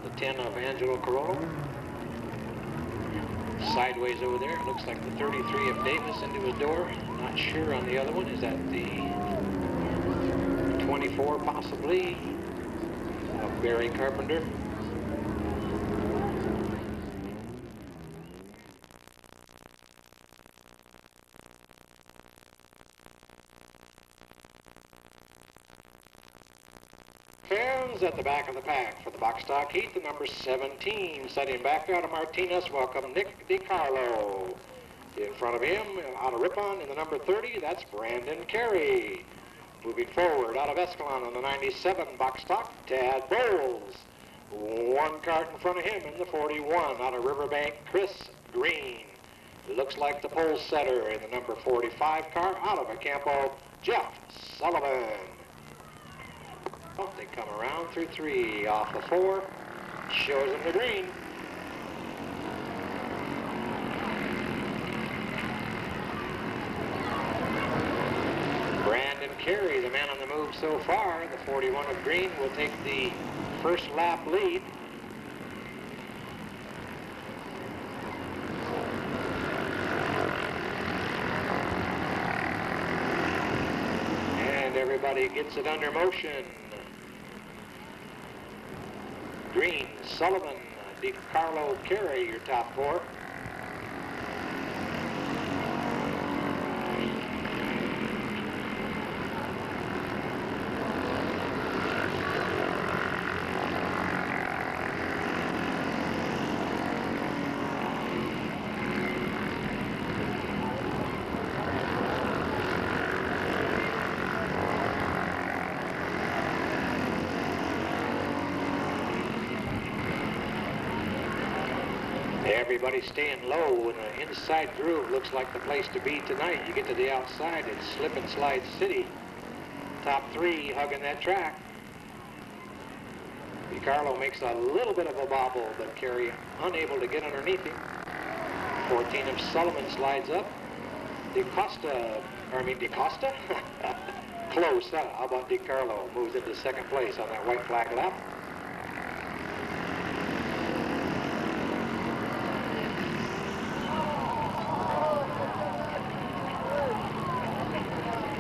the 10 of Angelo Carollo. Sideways over there, looks like the 33 of Davis into his door. Not sure on the other one. Is that the 24 possibly of Barry Carpenter? Fans at the back of the pack for the box stock heat, the number 17, setting back out of Martinez. Welcome Nick DiCarlo. In front of him, out of Rippon in the number 30, that's Brandon Carey. Moving forward, out of Escalon on the 97 box stock, Tad Bowles. One cart in front of him in the 41, out of Riverbank, Chris Green. Looks like the pole setter in the number 45 car, out of Acampo, Jeff Sullivan. They come around through 3, off the 4, shows them the green. Brandon Carey, the man on the move so far, the 41 of green, will take the first lap lead. And everybody gets it under motion. Green, Sullivan, DiCarlo, Carey, your top 4. Everybody staying low in the inside groove. Looks like the place to be tonight. You get to the outside, it's slip and slide city. Top 3 hugging that track. DiCarlo makes a little bit of a bobble, but Carey unable to get underneath him. 14 of Sullivan slides up. DaCosta. Close, huh? How about DiCarlo? Moves into second place on that white flag lap.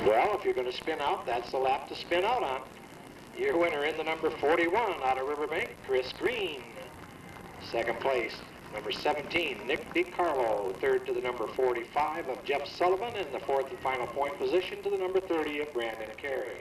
Well, if you're going to spin out, that's the lap to spin out on. Your winner in the number 41 out of Riverbank, Chris Green. Second place, number 17, Nick DiCarlo. Third to the number 45 of Jeff Sullivan, and the fourth and final point position to the number 30 of Brandon Carey.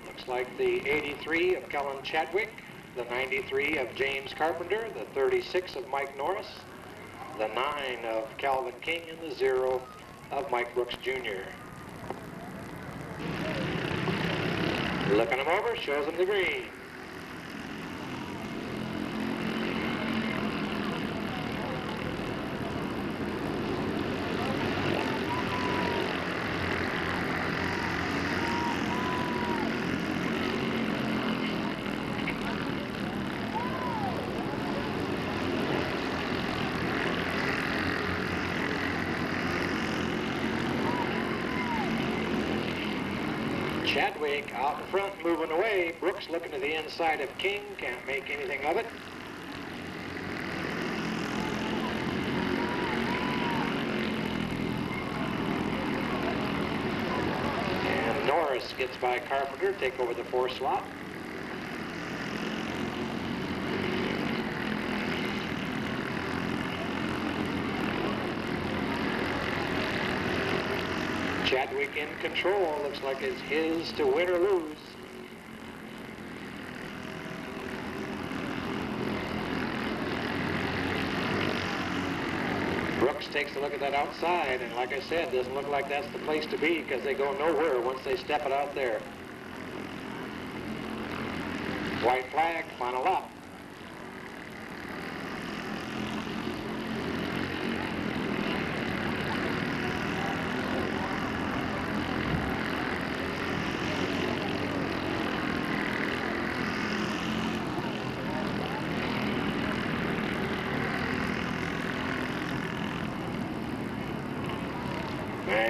Looks like the 83 of Kellen Chadwick, the 93 of James Carpenter, the 36 of Mike Norris, the 9 of Calvin King, and the 0 of Mike Brooks Jr. Looking him over, shows him the green. Chadwick out in front, moving away. Brooks looking to the inside of King, can't make anything of it. And Norris gets by Carpenter, take over the 4 slot. Chadwick in control. Looks like it's his to win or lose. Brooks takes a look at that outside, and like I said, doesn't look like that's the place to be because they go nowhere once they step it out there. White flag, final lap.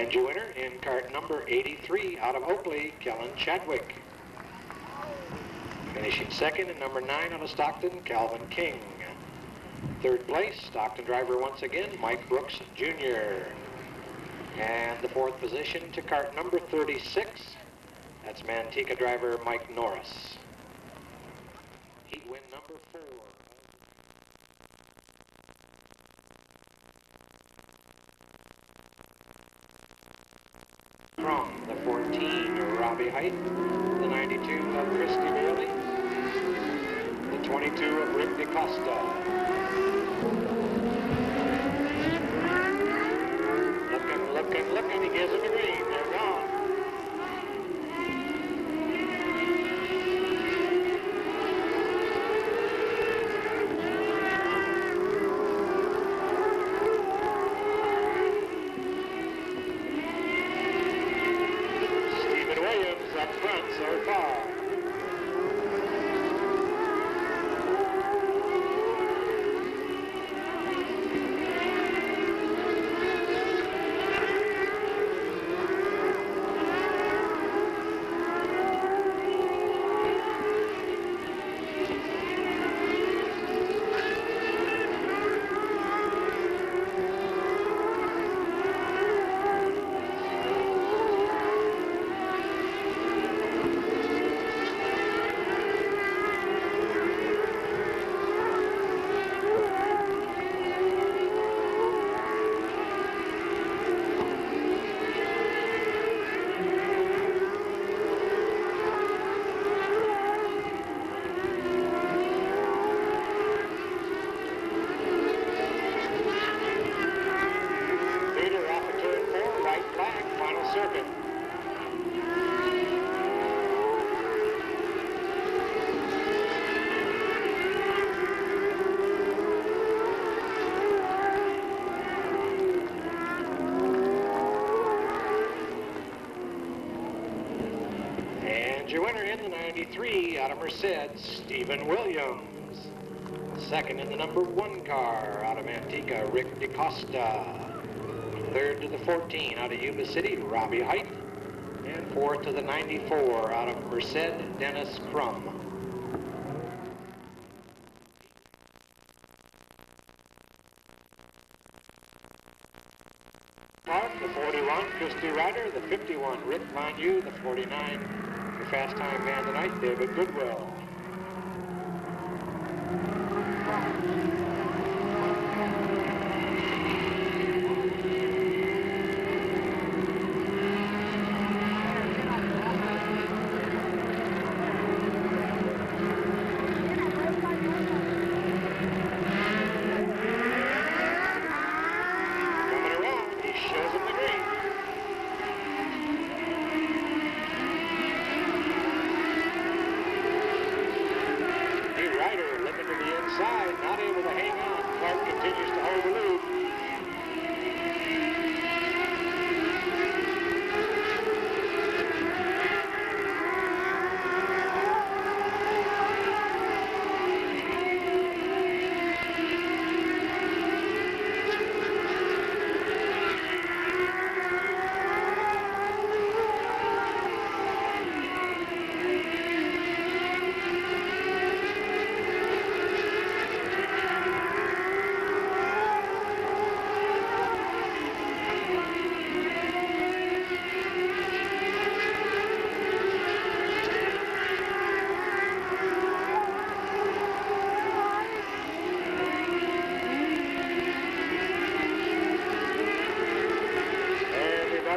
And your winner in cart number 83 out of Oakley, Kellen Chadwick. Finishing second in number 9 out of Stockton, Calvin King. Third place, Stockton driver once again, Mike Brooks Jr. And the fourth position to cart number 36, that's Manteca driver Mike Norris. Heat win number 4. From the 14, Robbie Height, the 92 of Christy Bailey, the 22 of Rick DeCosta. Looking, he gives him a green, they're gone. Up front so far. Your winner in the 93 out of Merced, Stephen Williams. Second in the number 1 car out of Manteca, Rick DeCosta. Third to the 14 out of Yuba City, Robbie Height. And fourth to the 94 out of Merced, Dennis Crum. Clark, the 41, Christy Ryder, the 51, Rick Von Yu, the 49, fast time man tonight, David Goodwill. Coming around, he shows him the green. Not able to hang on. Clark continues to hold the lead.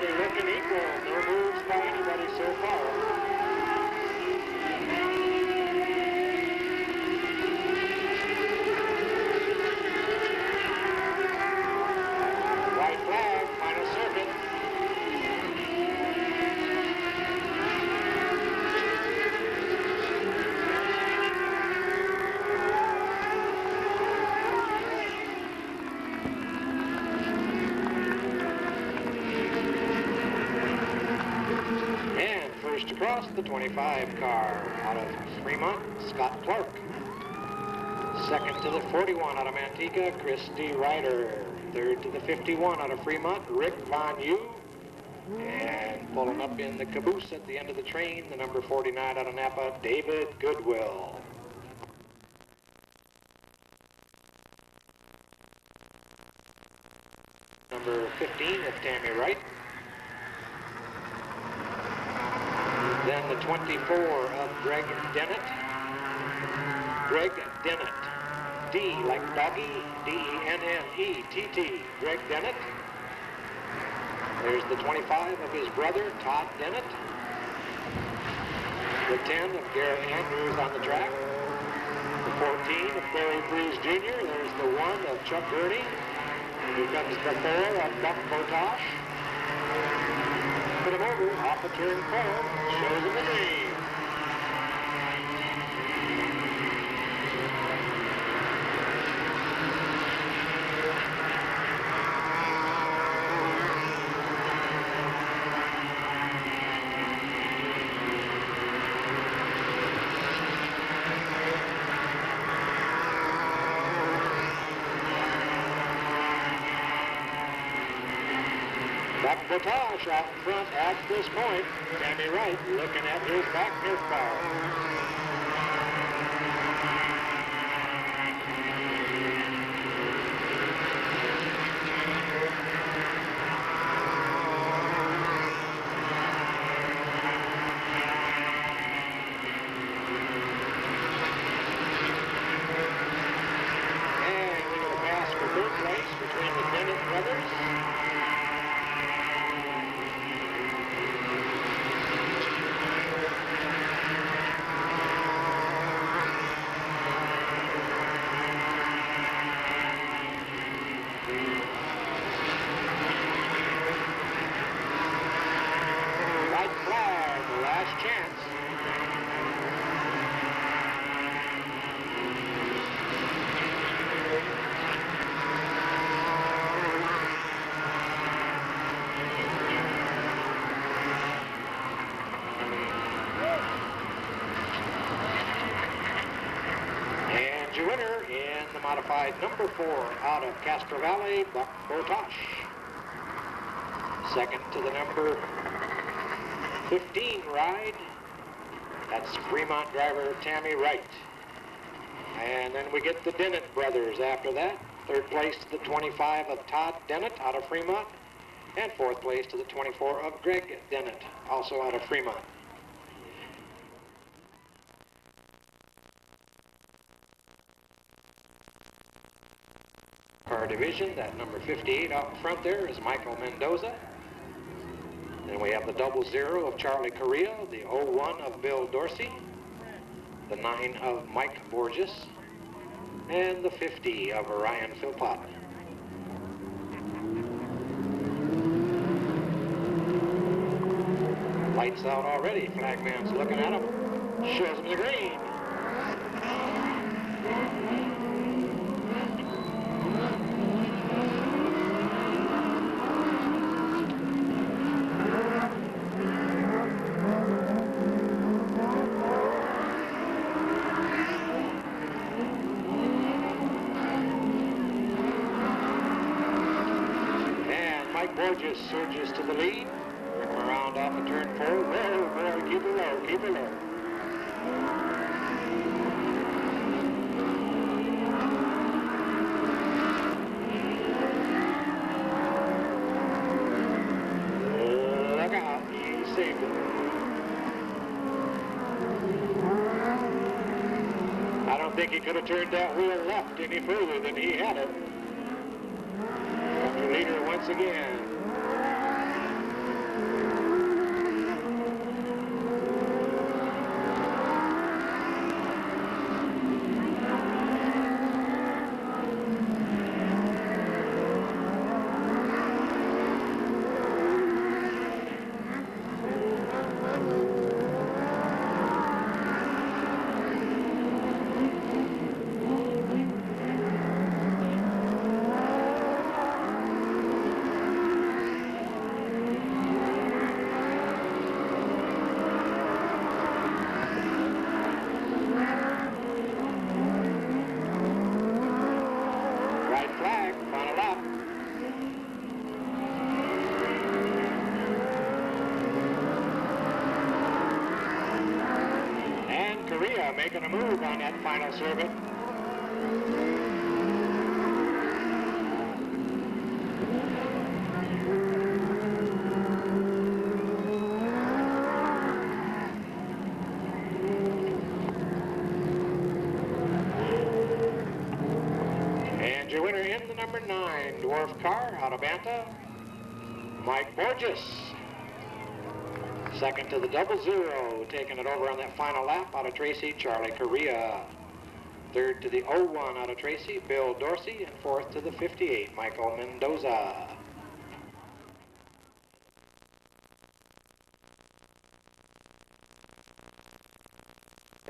Looking equal, no moves by anybody so far. White flag, final circuit. First across, the 25 car out of Fremont, Scott Clark. Second to the 41 out of Manteca, Christy Ryder. Third to the 51 out of Fremont, Rick Von Yu. And pulling up in the caboose at the end of the train, the number 49 out of Napa, David Goodwill. Number 15 of Tammy Wright. Then the 24 of Greg Dennett. Greg Dennett. D like doggy, D-E-N-N-E-T-T. Greg Dennett. There's the 25 of his brother, Todd Dennett. The 10 of Gary Andrews on the track. The 14 of Barry Breeze Jr. There's the 1 of Chuck Gurney. Here comes the 4 of Buck Botosh. Put him over off the turn 12. Shows him the green. Botosh out in front at this point. Tammy Wright looking at his back nerf ball. And we got a pass for third place between the Dennett brothers. Winner in the modified number 4 out of Castro Valley, Buck Botosh. Second to the number 15 ride, that's Fremont driver Tammy Wright. And then we get the Dennett brothers after that. Third place to the 25 of Todd Dennett out of Fremont. And fourth place to the 24 of Greg Dennett, also out of Fremont. Car division, that number 58 out in front there is Michael Mendoza. Then we have the 00 of Charlie Correa, the 01 of Bill Dorsey, the 9 of Mike Borges, and the 50 of Ryan Philpott. Lights out already, flagman's looking at him, shows him the green. Borges surges to the lead. Bring him around off of turn 4. Whoa, keep it low, keep it low. Look out, he saved it. I don't think he could have turned that wheel left any further than he had it. Leader once again. Correa making a move on that final circuit. And your winner in the number 9 dwarf car out of Banta, Mike Borges. Second to the 00, taking it over on that final lap out of Tracy, Charlie Correa. Third to the 01 out of Tracy, Bill Dorsey. And fourth to the 58, Michael Mendoza.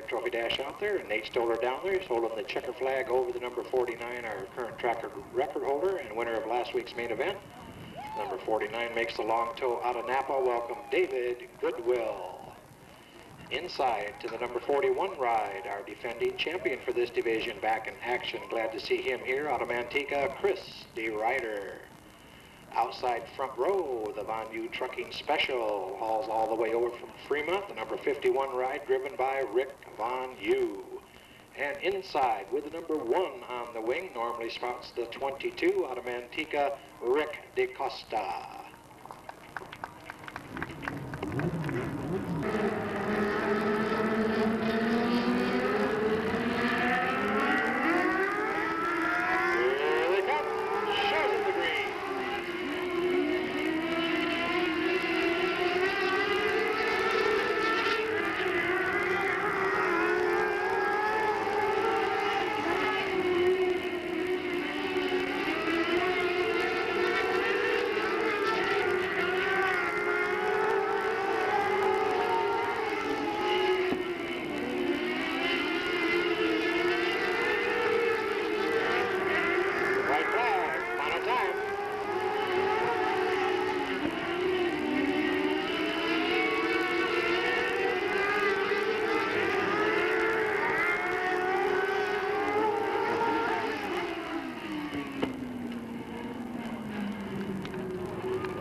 Trophy dash out there, and Nate Stoller down there. He's holding the checker flag over the number 49, our current track record holder and winner of last week's main event. Number 49 makes the long tow out of Napa. Welcome, David Goodwill. Inside to the number 41 ride, our defending champion for this division, back in action. Glad to see him here out of Manteca, Chris D. Ryder. Outside front row, the Von U Trucking Special hauls all the way over from Fremont, the number 51 ride driven by Rick Von U. And inside with the number 1 on the wing, normally spouts the 22 out of Manteca, Rick DeCosta.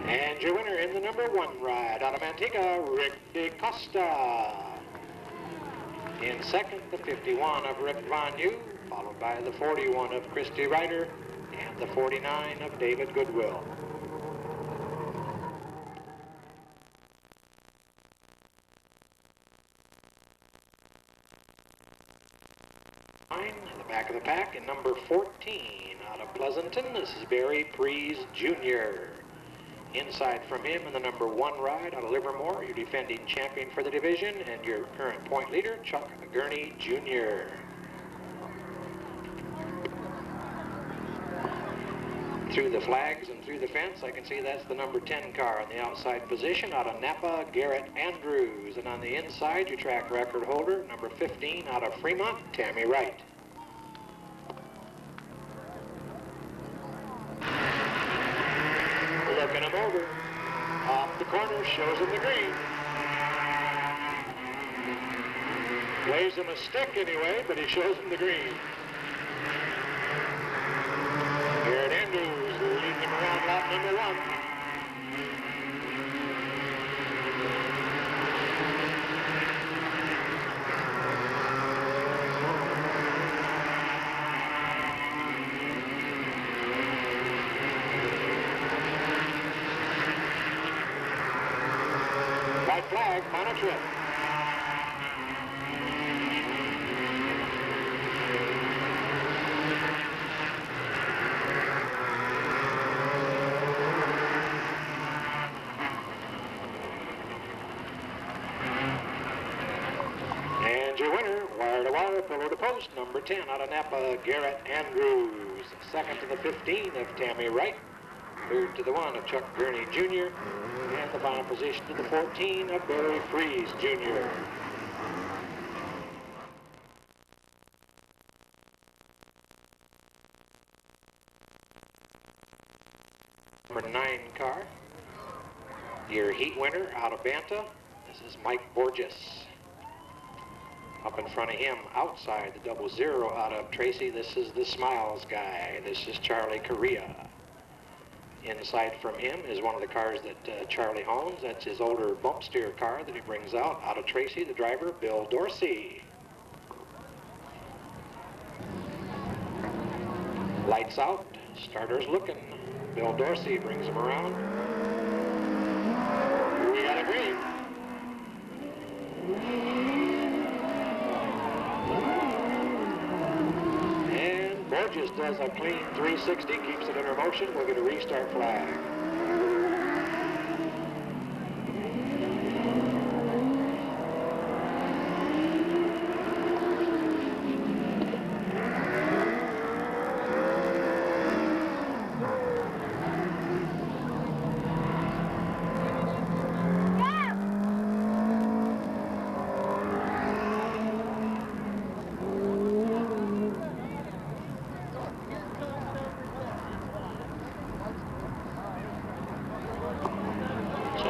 And your winner in the number 1 ride out of Manteca, Rick DeCosta. In second, the 51 of Rick Von U, followed by the 41 of Christy Ryder and the 49 of David Goodwill. In the back of the pack, in number 14 out of Pleasanton, this is Barry Prees Jr. Inside from him in the number 1 ride out of Livermore, your defending champion for the division and your current point leader, Chuck Gurney Jr. Through the flags and through the fence, I can see that's the number 10 car on the outside position out of Napa, Garrett Andrews. And on the inside, your track record holder, number 15 out of Fremont, Tammy Wright. Looking him over. Off the corner, shows him the green. Waves him a stick anyway, but he shows him the green. Garrett Andrews leading him around lap number 1. White flag, final trip. And your winner, wire to wire, pillar to post, number 10 out of Napa, Garrett Andrews. Second to the 15 of Tammy Wright. Third to the 1 of Chuck Gurney Jr. And the final position to the 14 of Barry Freeze Jr. Number 9 car, your heat winner out of Banta. This is Mike Borges. Up in front of him, outside the 00 out of Tracy, this is the Smiles guy. This is Charlie Correa. Inside from him is one of the cars that Charlie owns. That's his older bump steer car that he brings out of Tracy, the driver, Bill Dorsey. Lights out. Starters looking. Bill Dorsey brings him around. We got a green. And Borges does a clean 360, keeps it under motion. We'll get a restart flag.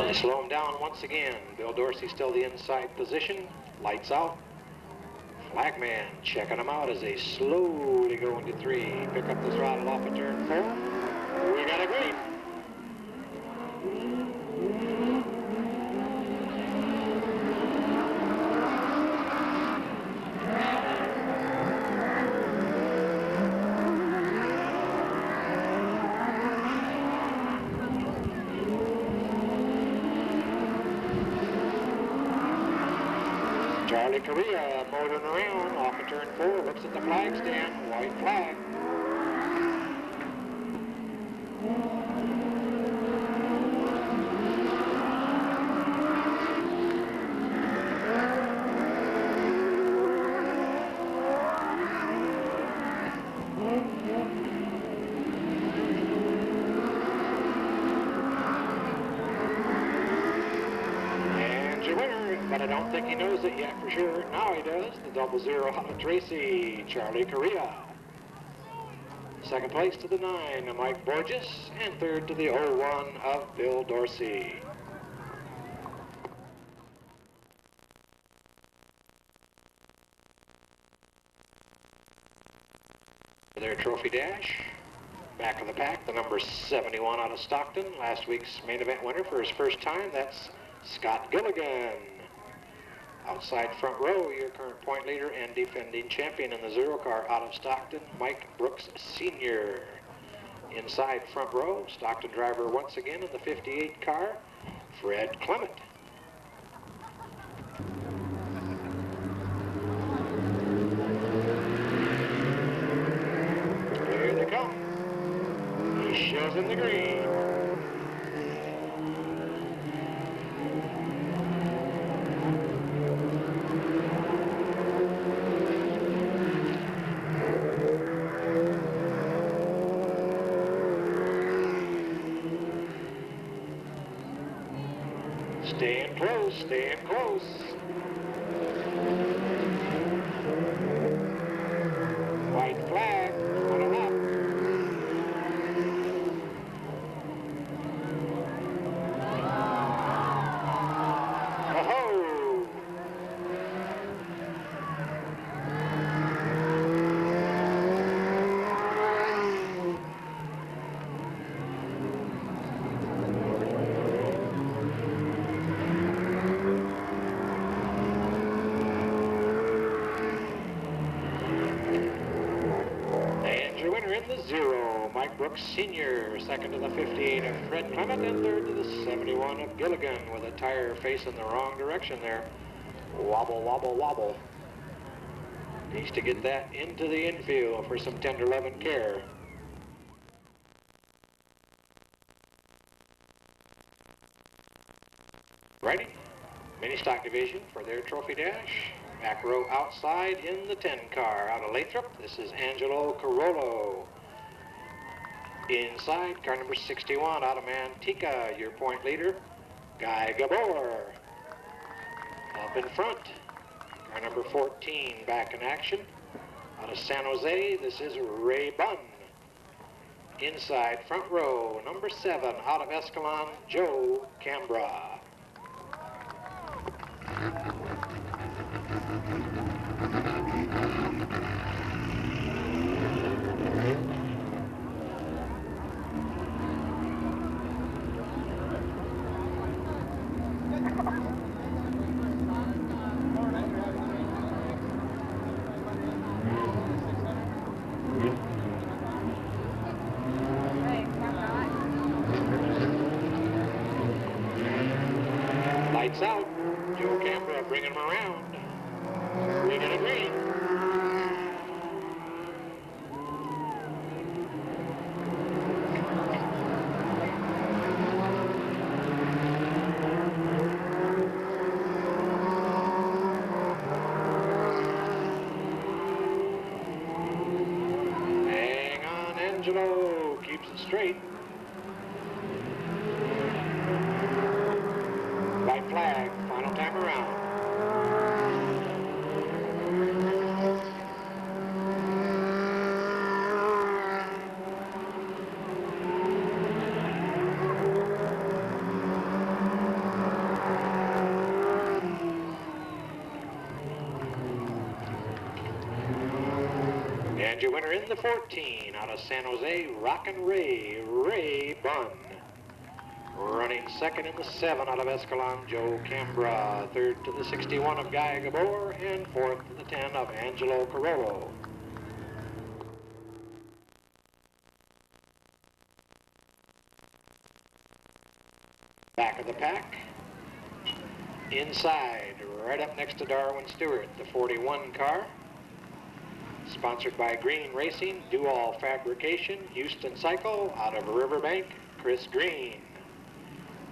They slow him down once again. Bill Dorsey still the inside position. Lights out. Flagman checking them out as they slowly go into 3. Pick up the throttle off of turn 4. We got a green. Charlie Correa motoring around off of turn 4, looks at the flag stand, white flag. But I don't think he knows it yet for sure. Now he does. The 00 out of Tracy, Charlie Correa. Second place to the 9 of Mike Borges, and third to the 01 of Bill Dorsey. Their trophy dash. Back of the pack, the number 71 out of Stockton, last week's main event winner for his first time. That's Scott Gilligan. Outside front row, your current point leader and defending champion in the 0 car out of Stockton, Mike Brooks Sr. Inside front row, Stockton driver once again in the 58 car, Fred Clement. Here they come. He shows in the green. Staying close, staying close. White flag, on and up. Oh-ho! In the 0, Mike Brooks Sr., second to the 58 of Fred Clement, and third to the 71 of Gilligan, with a tire facing the wrong direction there. Wobble, wobble, wobble. Needs to get that into the infield for some tender love and care. Righty, mini stock division for their trophy dash. Back row outside in the 10 car out of Lathrop. This is Angelo Carollo. Inside, car number 61 out of Manteca, your point leader, Guy Gabor. Up in front, car number 14 back in action out of San Jose. This is Ray Bunn. Inside, front row, number 7 out of Escalon, Joe Cambra. lights out. Joe Cambra bringing him around. Green and a green. Hang on, Angelo keeps it straight. White flag, final time around. And your winner in the 14 out of San Jose, Rockin' Ray Bunn. Running second in the 7 out of Escalon, Joe Cambra. Third to the 61 of Guy Gabor, and fourth to the 10 of Angelo Carollo. Back of the pack. Inside, right up next to Darwin Stewart, the 41 car. Sponsored by Green Racing, Do-All Fabrication, Houston Cycle, out of Riverbank, Chris Green.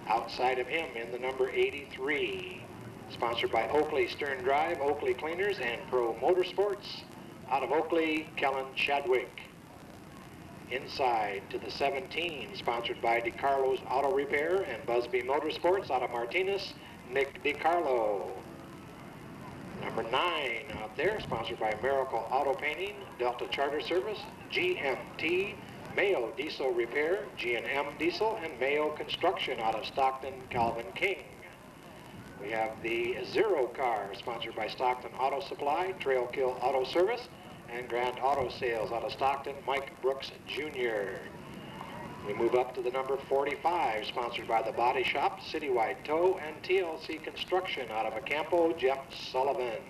Outside of him in the number 83. Sponsored by Oakley Stern Drive, Oakley Cleaners, and Pro Motorsports, out of Oakley, Kellen Chadwick. Inside to the 17, sponsored by DeCarlo's Auto Repair and Busby Motorsports, out of Martinez, Nick DeCarlo. Number 9 out there, sponsored by Miracle Auto Painting, Delta Charter Service, GMT, Mayo Diesel Repair, G&M Diesel, and Mayo Construction, out of Stockton, Calvin King. We have the 0 car, sponsored by Stockton Auto Supply, Trailkill Auto Service, and Grand Auto Sales, out of Stockton, Mike Brooks Jr. We move up to the number 45, sponsored by the Body Shop, Citywide Tow, and TLC Construction, out of Acampo, Jeff Sullivan.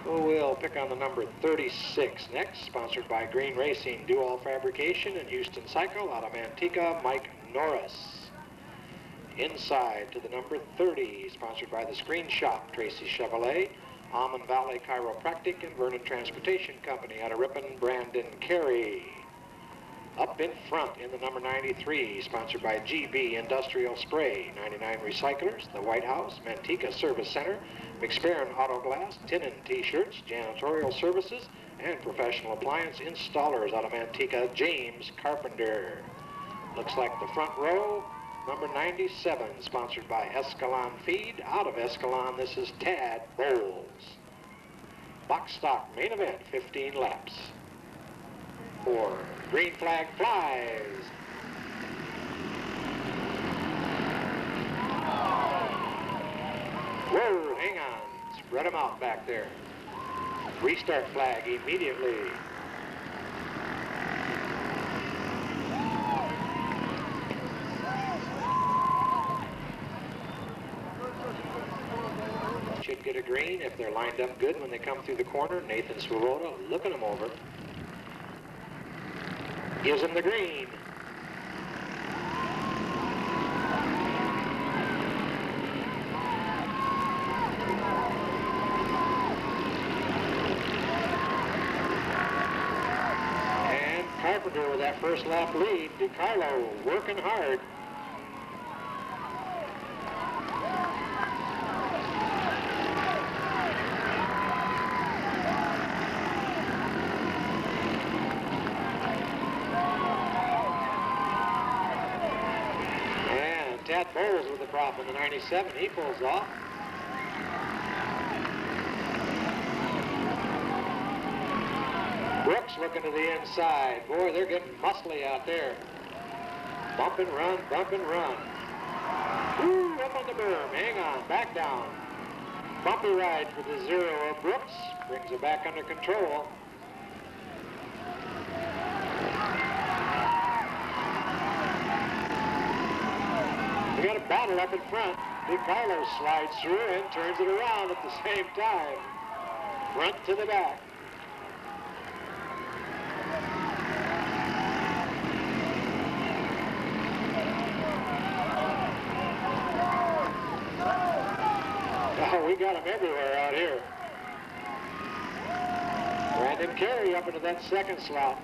We'll pick on the number 36 next, sponsored by Green Racing, Do-All Fabrication, and Houston Cycle, out of Manteca, Mike Norris. Inside to the number 30, sponsored by the Screen Shop, Tracy Chevrolet, Almond Valley Chiropractic, and Vernon Transportation Company, out of Ripon, Brandon Carey. Up in front in the number 93, sponsored by GB Industrial Spray, 99 Recyclers, the White House, Manteca Service Center, McSparran Auto Glass, Tinnin T-shirts, Janitorial Services, and Professional Appliance Installers, out of Manteca, James Carpenter. Looks like the front row, number 97, sponsored by Escalon Feed, out of Escalon, this is Tad Bowles. Box stock main event, 15 laps. 4, green flag flies. Whoa, hang on, spread them out back there. Restart flag immediately. Should get a green if they're lined up good when they come through the corner. Nathan Swoboda looking them over. Gives him the green. And Carpenter with that first lap lead. DeCarlo working hard. Tad Bowles with the prop in the 97, he pulls off. Brooks looking to the inside. Boy, they're getting muscly out there. Bump and run, bump and run. Woo, up on the berm, hang on, back down. Bumpy ride for the 0 of Brooks, brings it back under control. We got a battle up in front. DeCarlo slides through and turns it around at the same time. Front to the back. got them everywhere out here. Brandon Carey up into that second slot.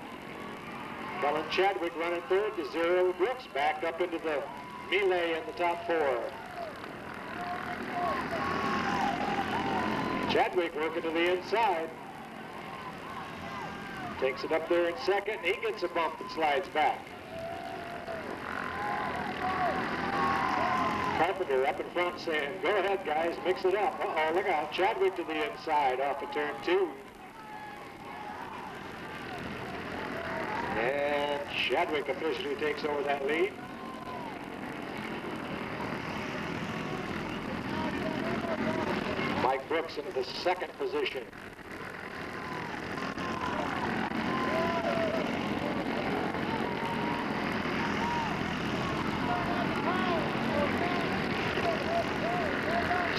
Kellen Chadwick running third to Zero Brooks, backed up into the melee in the top four. Chadwick working to the inside. Takes it up there in second, and he gets a bump and slides back. Carpenter up in front saying, go ahead guys, mix it up. Uh-oh, look out, Chadwick to the inside off of turn 2. And Chadwick officially takes over that lead. Mike Brooks into the second position.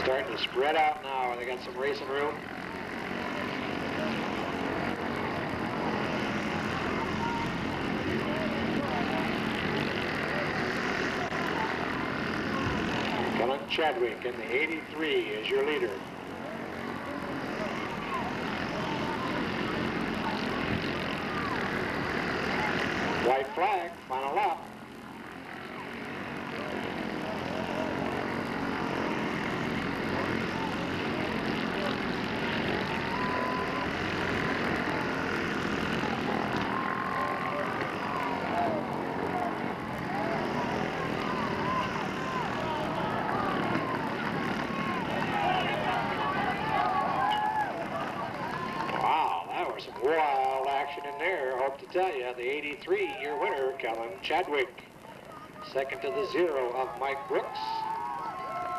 Starting to spread out now. They got some racing room. Kellen Chadwick in the 83 is your leader. White flag, final lap. Wild action in there. Hope to tell you, the 83, your winner, Kellen Chadwick. Second to the 0 of Mike Brooks.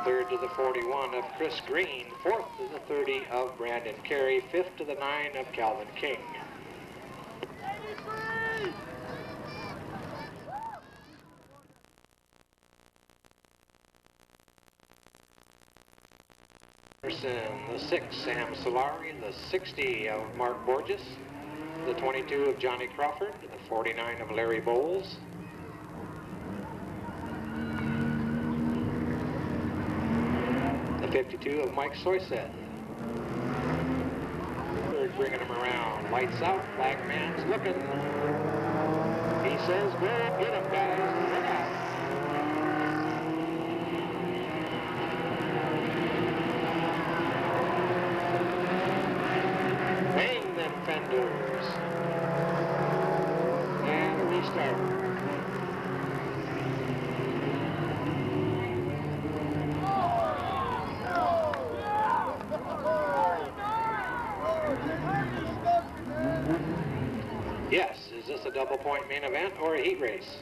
Third to the 41 of Chris Green. Fourth to the 30 of Brandon Carey. Fifth to the 9 of Calvin King. 83! The 6, Sam Solari. The 60 of Mark Borges. The 22 of Johnny Crawford. The 49 of Larry Bowles. The 52 of Mike Soyseth. Third bringing him around. Lights out. Flag man's looking. He says, go and get him, guys. Look out. Fenders. And a restart. Yes, is this a double point main event or a heat race?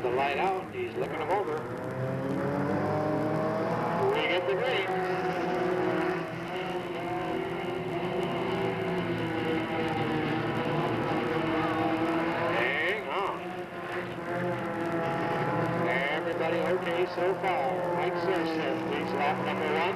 The light out, he's looking him over. We get the green. Hang on. Everybody okay so far. Mike Soyseth, please lap number 1.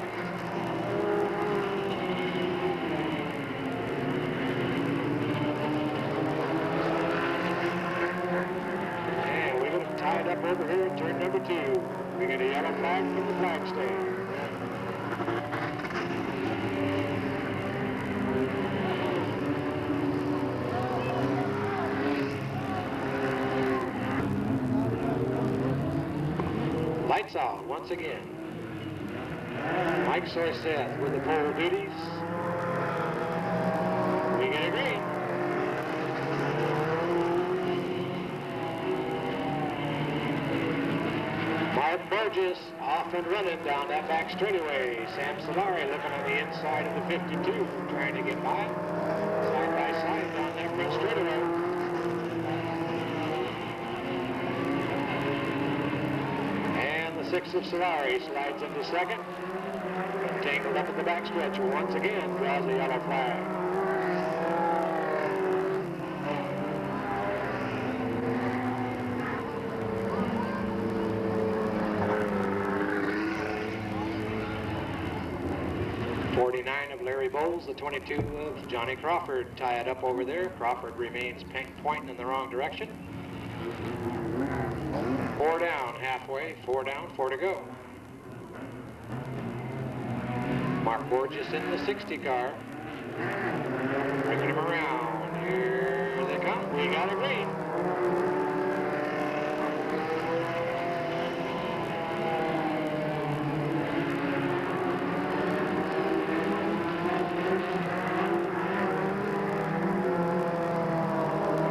Tied up over here in turn number 2. We get a yellow flag from the flag stand. Lights out once again. Mike Soyseth with the pole duties. We get a green. Mark Borges off and running down that back straightaway. Sam Solari looking on the inside of the 52, trying to get by. Side by side down that front straightaway. And the 6 of Solari slides into second. Tangled up in the back stretch once again, draws a yellow flag. 39 of Larry Bowles, the 22 of Johnny Crawford. Tie it up over there. Crawford remains pointing in the wrong direction. 4 down, halfway, 4 down, 4 to go. Mark Borges in the 60 car. Bringing him around. Here they come. We got a green.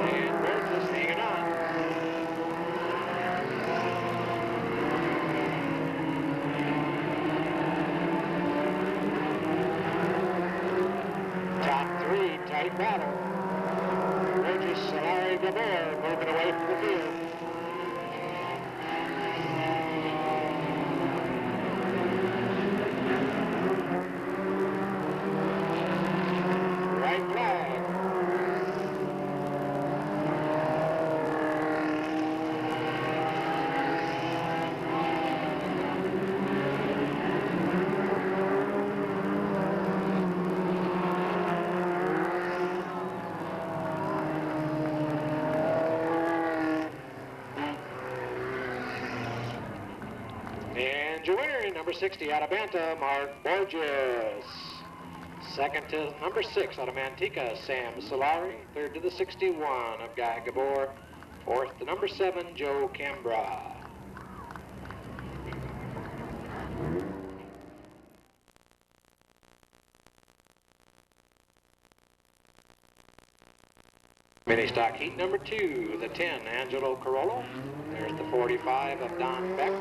And Borges hanging on. Top 3, tight battle. Regis, Solari, Gabor moving away from the field. Right flag. And your winner, number 60 out of Banta, Mark Borges. Second to number 6 out of Manteca, Sam Solari. Third to the 61 of Guy Gabor. Fourth to number 7, Joe Cambra. Mini stock heat number 2, the 10, Angelo Carollo. There's the 45 of Don Beck.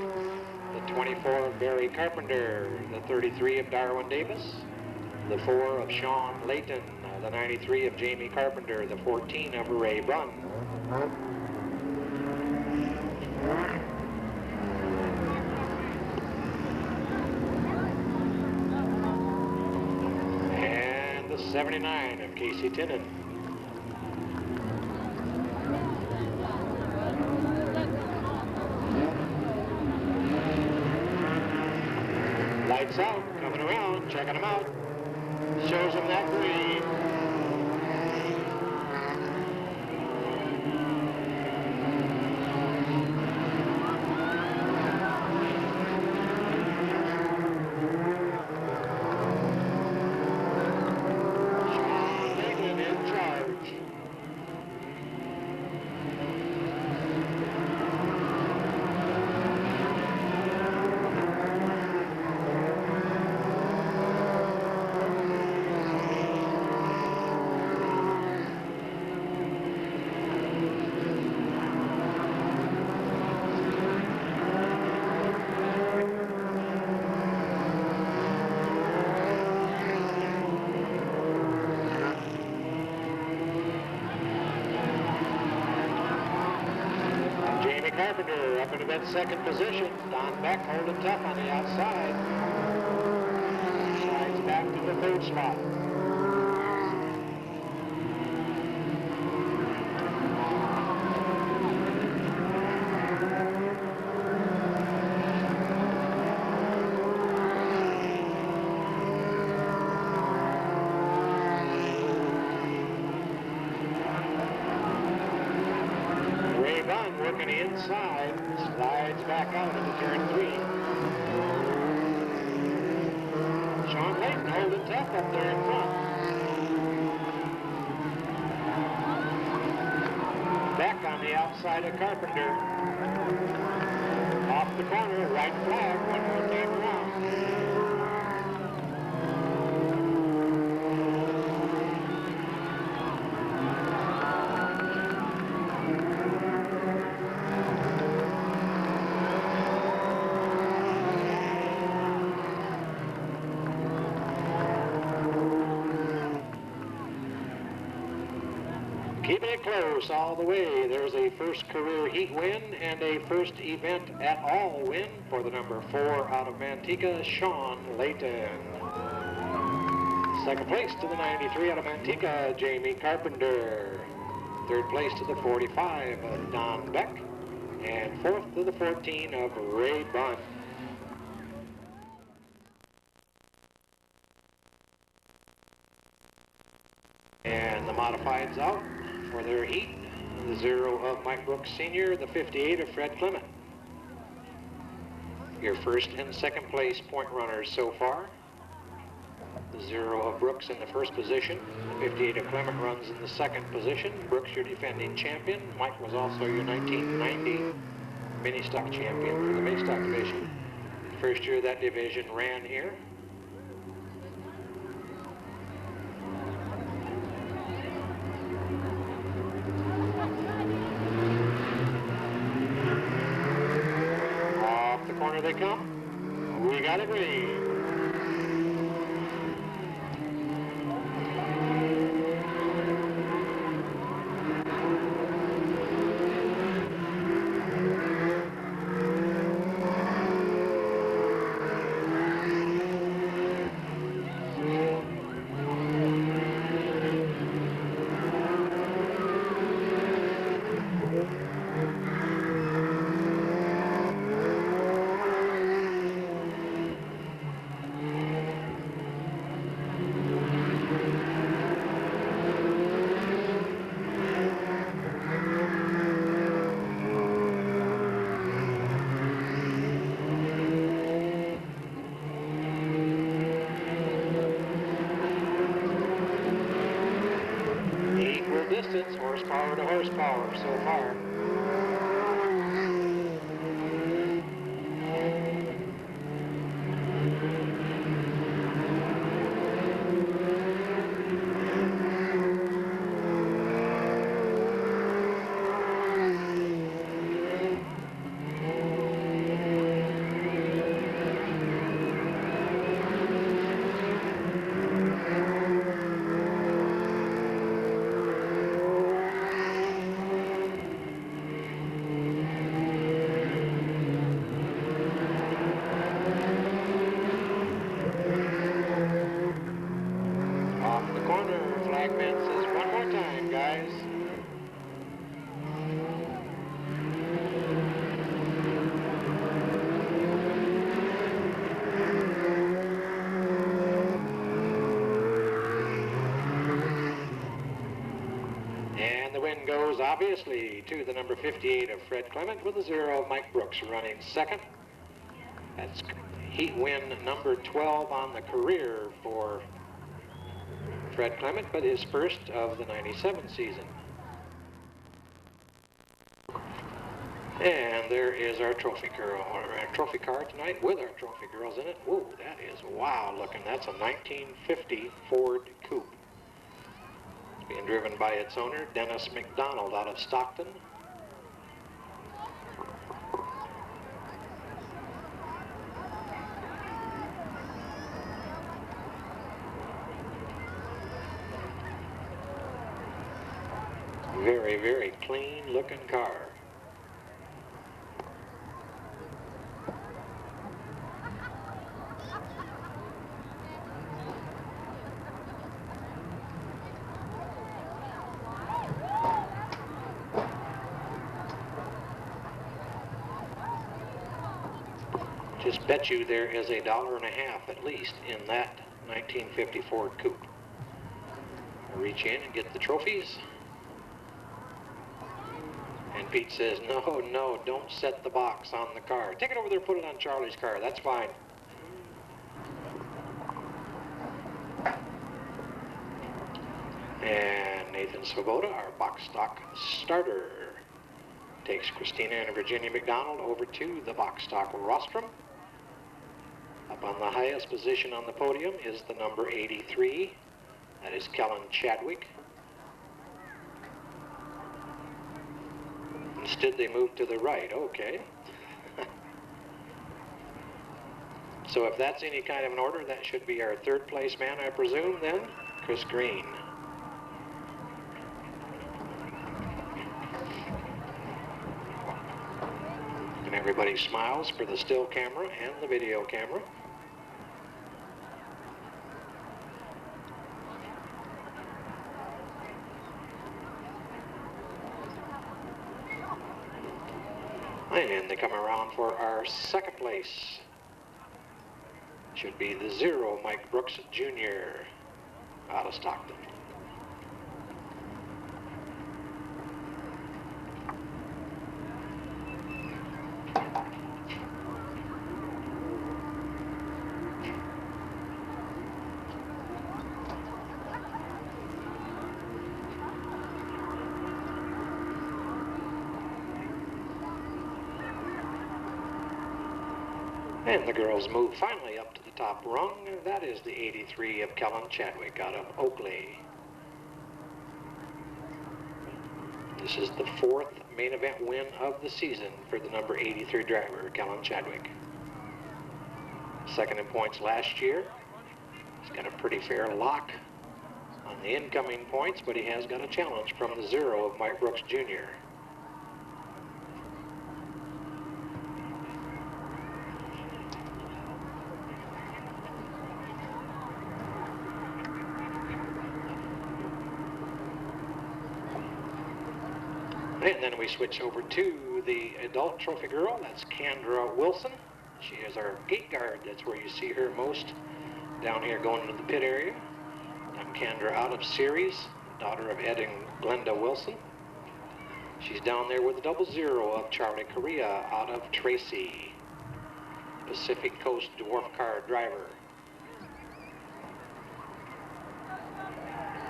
The 24 of Barry Carpenter, the 33 of Darwin Davis, the 4 of Sean Layton, the 93 of Jamie Carpenter, the 14 of Ray Brunn. And the 79 of Casey Tinnen. Lights out, coming around, checking them out. Shows them that green. Sean Layton in charge. Carpenter up into that second position. Don Beck holding tough on the outside. Slides back to the 3rd slot. Working inside, slides back out into turn 3. Sean Layton holding tough up there in front. Beck on the outside of Carpenter. Off the corner, right flag, one more time around. Keeping it close all the way. There's a first career heat win and a first event at all win for the number 4 out of Manteca, Sean Layton. Second place to the 93 out of Manteca, Jamie Carpenter. Third place to the 45 of Don Beck. And fourth to the 14 of Ray Bunn. And the modifieds out for their heat. The 0 of Mike Brooks Sr., the 58 of Fred Clement. Your first and second place point runners so far. The 0 of Brooks in the first position. The 58 of Clement runs in the second position. Brooks, your defending champion. Mike was also your 1990 mini stock champion for the mini stock division. First year that division ran here. Off the corner they come. We got it green. Distance, horsepower to horsepower so far. Flagman says one more time, guys. And the win goes obviously to the number 58 of Fred Clement with the 0 of Mike Brooks running second. That's heat win number 12 on the career for Fred Clement, but his first of the 97 season. And there is our trophy car tonight with our trophy girls in it. Whoa, that is wow looking. That's a 1950 Ford Coupe. It's being driven by its owner, Dennis McDonald, out of Stockton. Very, very clean looking car. Just bet you there is $1.50 at least in that 1950 Ford Coupe. Reach in and get the trophies. And Pete says, no, don't set the box on the car. Take it over there, put it on Charlie's car. That's fine. And Nathan Svoboda, our box stock starter, takes Christina and Virginia McDonald over to the box stock rostrum. Up on the highest position on the podium is the number 83. That is Kellen Chadwick. Instead, they moved to the right. Okay. So if that's any kind of an order, that should be our third place man, I presume, then. Chris Green. And everybody smiles for the still camera and the video camera. And they come around for our second place. Should be the 0 Mike Brooks Jr. out of Stockton. And the girls move finally up to the top rung. That is the 83 of Kellen Chadwick out of Oakley. This is the 4th main event win of the season for the number 83 driver, Kellen Chadwick. Second in points last year. He's got a pretty fair lock on the incoming points, but he has got a challenge from the 0 of Mike Brooks Jr. And then we switch over to the adult trophy girl. That's Kendra Wilson. She is our gate guard. That's where you see her most, down here going into the pit area. I'm Kendra out of Series, daughter of Ed and Glenda Wilson. She's down there with the 00 of Charlie Correa out of Tracy, Pacific Coast dwarf car driver.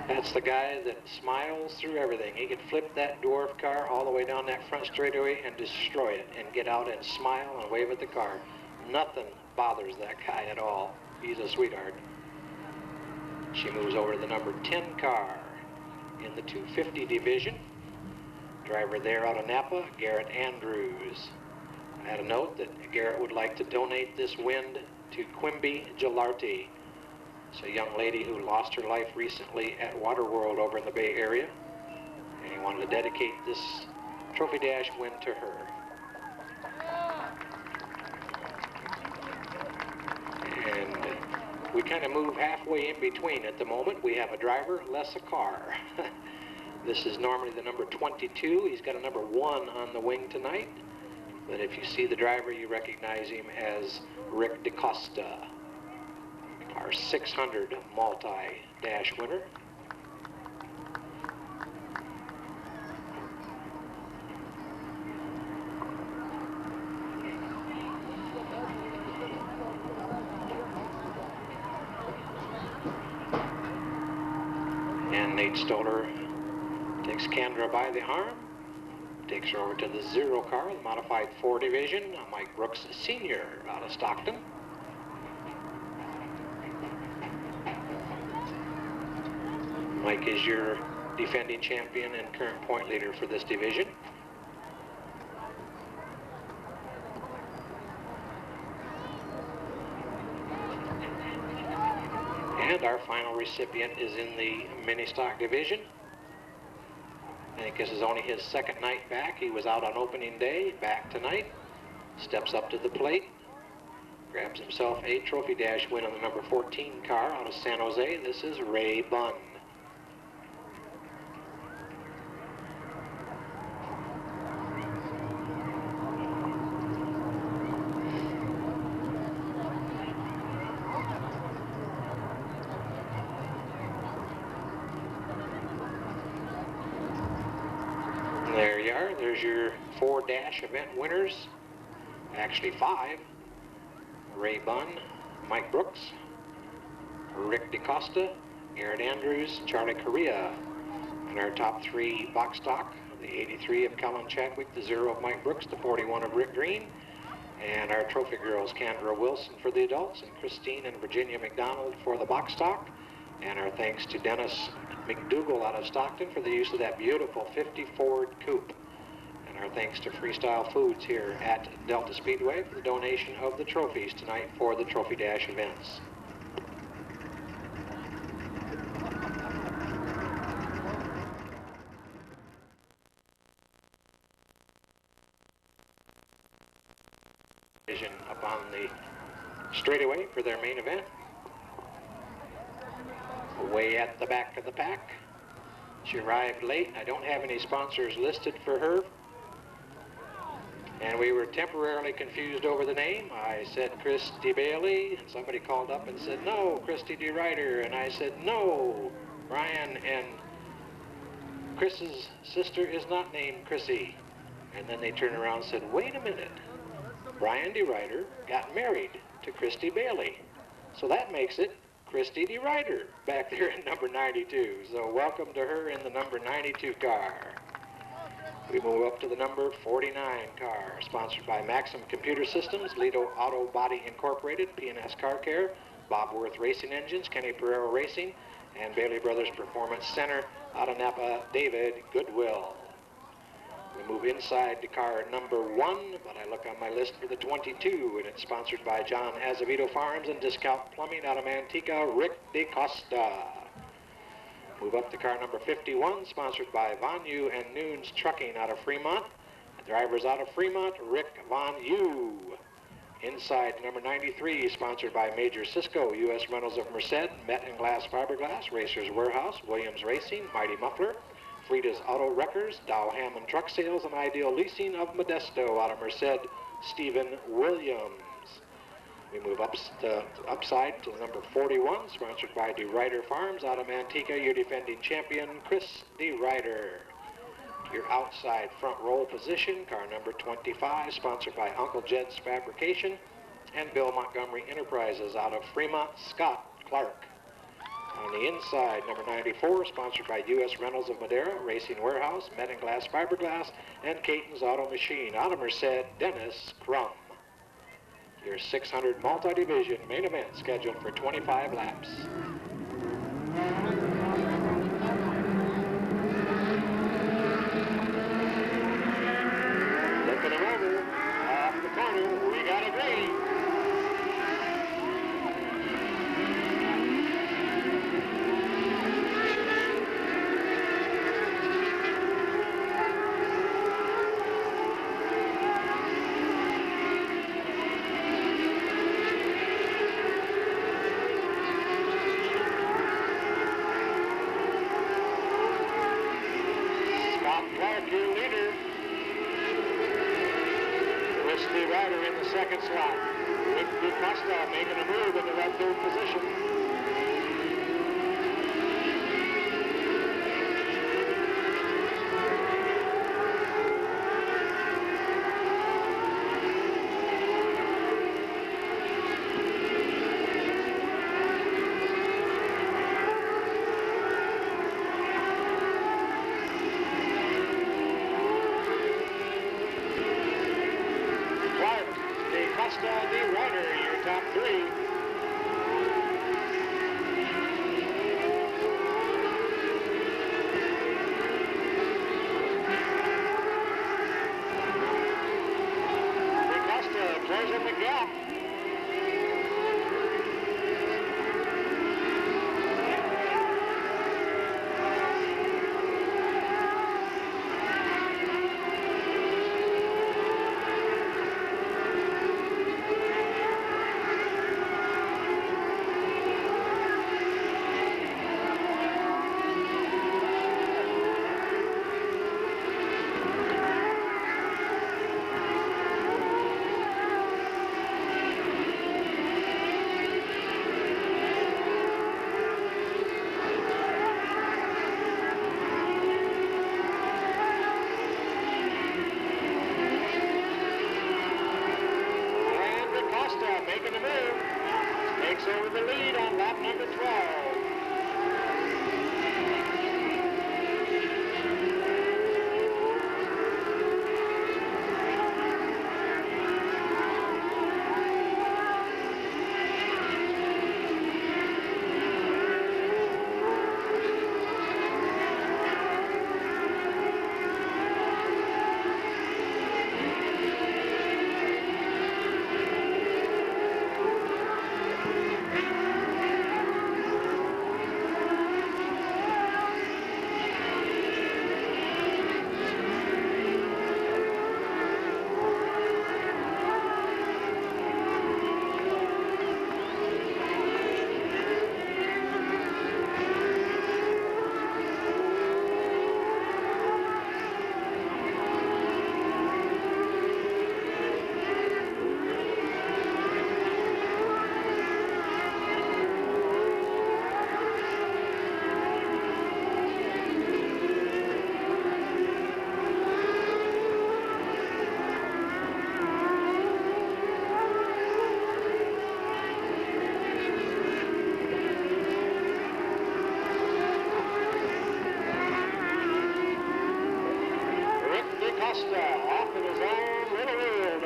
That's the guy that smiles through everything. He could flip that dwarf car all the way down that front straightaway and destroy it and get out and smile and wave at the car. Nothing bothers that guy at all. He's a sweetheart. She moves over to the number 10 car in the 250 division. Driver there out of Napa, Garrett Andrews. I had a note that Garrett would like to donate this wind to Quimby Gilardi. It's a young lady who lost her life recently at Waterworld over in the Bay Area, and he wanted to dedicate this Trophy Dash win to her. And we kind of move halfway in between at the moment. We have a driver, less a car. This is normally the number 22. He's got a number 1 on the wing tonight, but if you see the driver, you recognize him as Rick DeCosta, our 600 multi-dash winner. And Nate Stoller takes Kendra by the arm, takes her over to the 0 car, the modified 4 division, Mike Brooks Sr. out of Stockton. Mike is your defending champion and current point leader for this division. And our final recipient is in the mini stock division. I think this is only his second night back. He was out on opening day, back tonight. Steps up to the plate, grabs himself a Trophy Dash win on the number 14 car out of San Jose. This is Ray Bunn. There you are. There's your 4 dash event winners. Actually 5. Ray Bunn, Mike Brooks, Rick DeCosta, Garrett Andrews, Charlie Correa. And our top 3 box stock, the 83 of Kellen Chadwick, the 0 of Mike Brooks, the 41 of Rick Green. And our trophy girls, Kendra Wilson for the adults, and Christine and Virginia McDonald for the box stock. And our thanks to Dennis McDougall out of Stockton for the use of that beautiful 50 Ford coupe. And our thanks to Freestyle Foods here at Delta Speedway for the donation of the trophies tonight for the Trophy Dash events. Up on the straightaway for their main event. Way at the back of the pack. She arrived late. I don't have any sponsors listed for her. And we were temporarily confused over the name. I said Christy Bailey, and somebody called up and said, no, Christy DeRuyter. And I said, no, Brian and Chris's sister is not named Chrissy. And then they turned around and said, wait a minute. Brian DeRuyter got married to Christy Bailey. So that makes it Christy DeRuyter back there in number 92. So welcome to her in the number 92 car. We move up to the number 49 car, sponsored by Maxim Computer Systems, Lido Auto Body Incorporated, P&S Car Care, Bob Worth Racing Engines, Kenny Pereiro Racing, and Bailey Brothers Performance Center out of Napa, David Goodwill. We move inside to car number 1, but I look on my list for the 22, and it's sponsored by John Azevedo Farms and Discount Plumbing out of Manteca, Rick DeCosta. Move up to car number 51, sponsored by Von Yu and Noons Trucking out of Fremont. The drivers out of Fremont, Rick Von Yu. Inside number 93, sponsored by Major Cisco, U.S. Rentals of Merced, Met and Glass Fiberglass, Racers Warehouse, Williams Racing, Mighty Muffler, Frida's Auto Wreckers, Dow Hammond Truck Sales, and Ideal Leasing of Modesto out of Merced, Stephen Williams. We move upside to number 41, sponsored by DeRuyter Farms out of Manteca, your defending champion, Chris DeRuyter. Your outside front row position, car number 25, sponsored by Uncle Jed's Fabrication and Bill Montgomery Enterprises out of Fremont, Scott Clark. On the inside, number 94, sponsored by U.S. Rentals of Madera, Racing Warehouse, Met and Glass Fiberglass, and Caton's Auto Machine out of Merced, Dennis Crum. Your 600 multi-division main event scheduled for 25 laps. Looking him over, off the corner, we got a green. Your leader, Chris DeRuyter in the second slot. Rick DeCosta making a move into that third position. DeRuyter, your top 3. DeCosta closing the gap. Making the move, takes over the lead on lap number 12.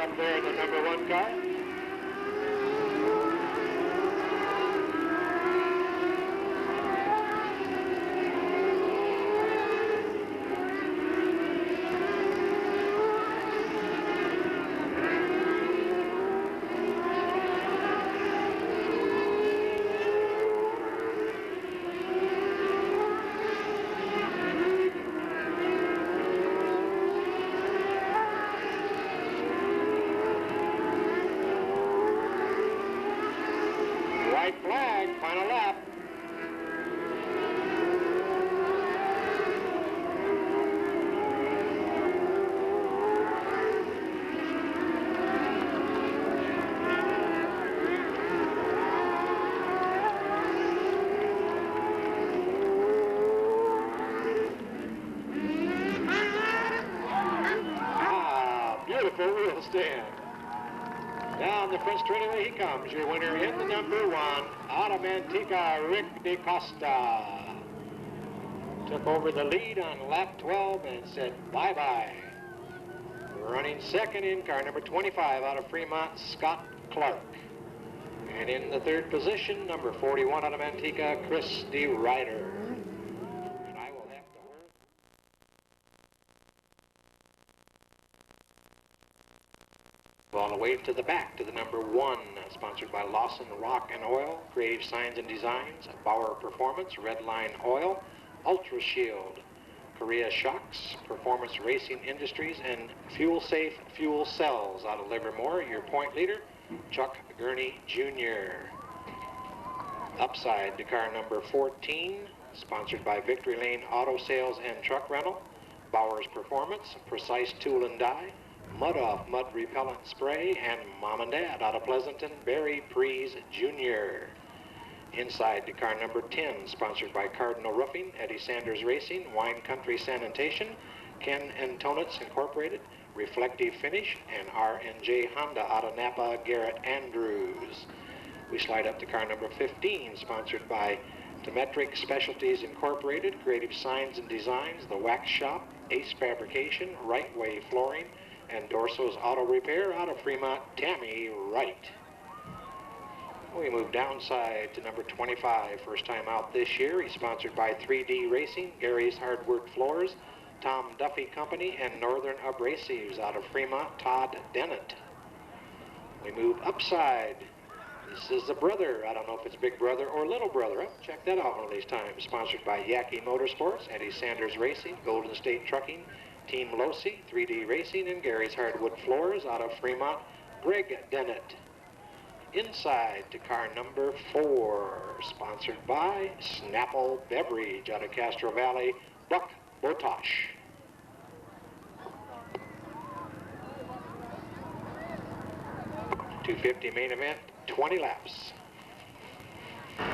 up there, the number 1 car. White flag, final lap. Beautiful wheel stand. Down the French straightaway he comes. Your winner in the number 1, out of Manteca, Rick DeCosta. Took over the lead on lap 12 and said bye-bye. Running second in car number 25 out of Fremont, Scott Clark. And in the 3rd position, number 41 out of Manteca, Chris DeRider. And I will have to hold. All the way to the back to the number 1, sponsored by Lawson Rock and Oil, Creative Signs and Designs, Bauer Performance, Redline Oil, Ultra Shield, Korea Shocks, Performance Racing Industries, and Fuel Safe Fuel Cells. Out of Livermore, your point leader, Chuck Gurney Jr. Upside to car number 14, sponsored by Victory Lane Auto Sales and Truck Rental, Bauer's Performance, Precise Tool and Die, Mud Off Mud Repellent Spray, and Mom and Dad out of Pleasanton, Barry Prees Jr. Inside to car number 10, sponsored by Cardinal Roofing, Eddie Sanders Racing, Wine Country Sanitation, Ken and Tonitz Incorporated, Reflective Finish, and R&J Honda out of Napa, Garrett Andrews. We slide up to car number 15, sponsored by Tometric Specialties Incorporated, Creative Signs and Designs, The Wax Shop, Ace Fabrication, Right Way Flooring, and Dorso's Auto Repair out of Fremont, Tammy Wright. We move downside to number 25, first time out this year. He's sponsored by 3D Racing, Gary's Hardwork Floors, Tom Duffy Company, and Northern Abrasives out of Fremont, Todd Dennett. We move upside. This is the brother. I don't know if it's big brother or little brother. I'll check that out one of these times. Sponsored by Yaki Motorsports, Eddie Sanders Racing, Golden State Trucking, Team Losi, 3D Racing, and Gary's Hardwood Floors out of Fremont, Greg Dennett. Inside to car number 4, sponsored by Snapple Beverage out of Castro Valley, Buck Botosh. .250 main event, 20 laps. All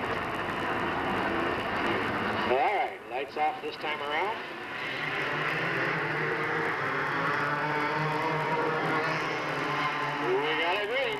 right, lights off this time around. We got it green.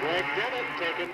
Greg Dennett taking